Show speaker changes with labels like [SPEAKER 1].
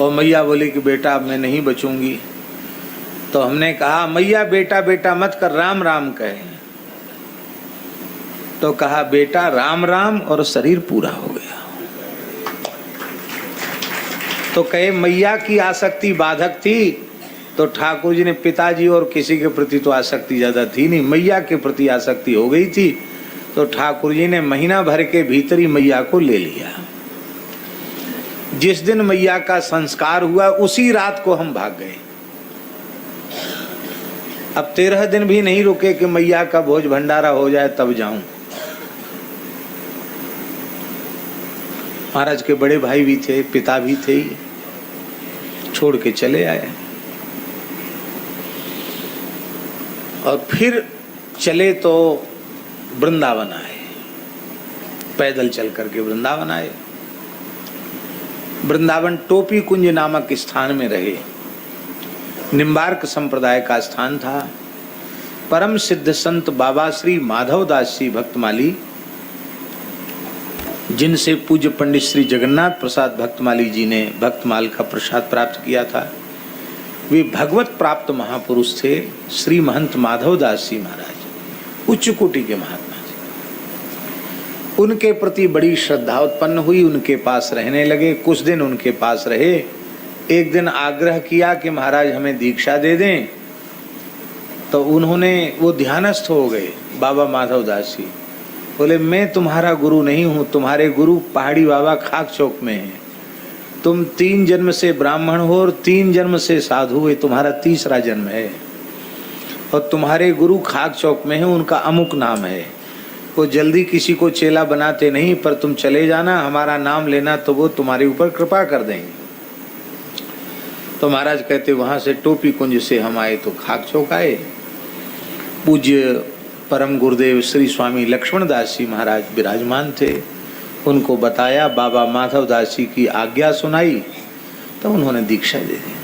[SPEAKER 1] और मैया बोली कि बेटा अब मैं नहीं बचूंगी। तो हमने कहा मैया बेटा बेटा मत कर, राम राम कहे। तो कहा बेटा राम राम, और शरीर पूरा हो गया। तो कहे मैया की आसक्ति बाधक थी, तो ठाकुर जी ने पिताजी और किसी के प्रति तो आसक्ति ज्यादा थी नहीं, मैया के प्रति आसक्ति हो गई थी। तो ठाकुर जी ने महीना भर के भीतर ही मैया को ले लिया। जिस दिन मैया का संस्कार हुआ उसी रात को हम भाग गए। अब 13 दिन भी नहीं रुके कि मैया का भोज भंडारा हो जाए तब जाऊं। महाराज के बड़े भाई भी थे, पिता भी थे, छोड़ के चले आए। और फिर चले तो वृंदावन आए, पैदल चल करके वृंदावन आए। वृंदावन टोपी कुंज नामक स्थान में रहे। निम्बार्क संप्रदाय का स्थान था। परम सिद्ध संत बाबा श्री माधव दास जी भक्तमाली, जिनसे पूज्य पंडित श्री जगन्नाथ प्रसाद भक्तमाली जी ने भक्तमाल का प्रसाद प्राप्त किया था, वे भगवत प्राप्त महापुरुष थे। श्री महंत माधव दास जी महाराज उच्च कोटि के महात्मा थे। उनके प्रति बड़ी श्रद्धा उत्पन्न हुई, उनके पास रहने लगे। कुछ दिन उनके पास रहे। एक दिन आग्रह किया कि महाराज हमें दीक्षा दे दें। तो उन्होंने, वो ध्यानस्थ हो गए बाबा माधव दास जी। बोले मैं तुम्हारा गुरु नहीं हूँ, तुम्हारे गुरु पहाड़ी बाबा खाक चौक में हैं। तुम 3 जन्म से ब्राह्मण हो और 3 जन्म से साधु हो, तुम्हारा 3रा जन्म है। और तुम्हारे गुरु खाक चौक में है, उनका अमुक नाम है। वो जल्दी किसी को चेला बनाते नहीं, पर तुम चले जाना, हमारा नाम लेना तो वो तुम्हारे ऊपर कृपा कर देंगे। तो महाराज कहते वहां से टोपी कुंज से हम आए तो खाक चौक आए। पूज्य परम गुरुदेव श्री स्वामी लक्ष्मण दास जी महाराज विराजमान थे। उनको बताया, बाबा माधव दास जी की आज्ञा सुनाई, तो उन्होंने दीक्षा दे दी।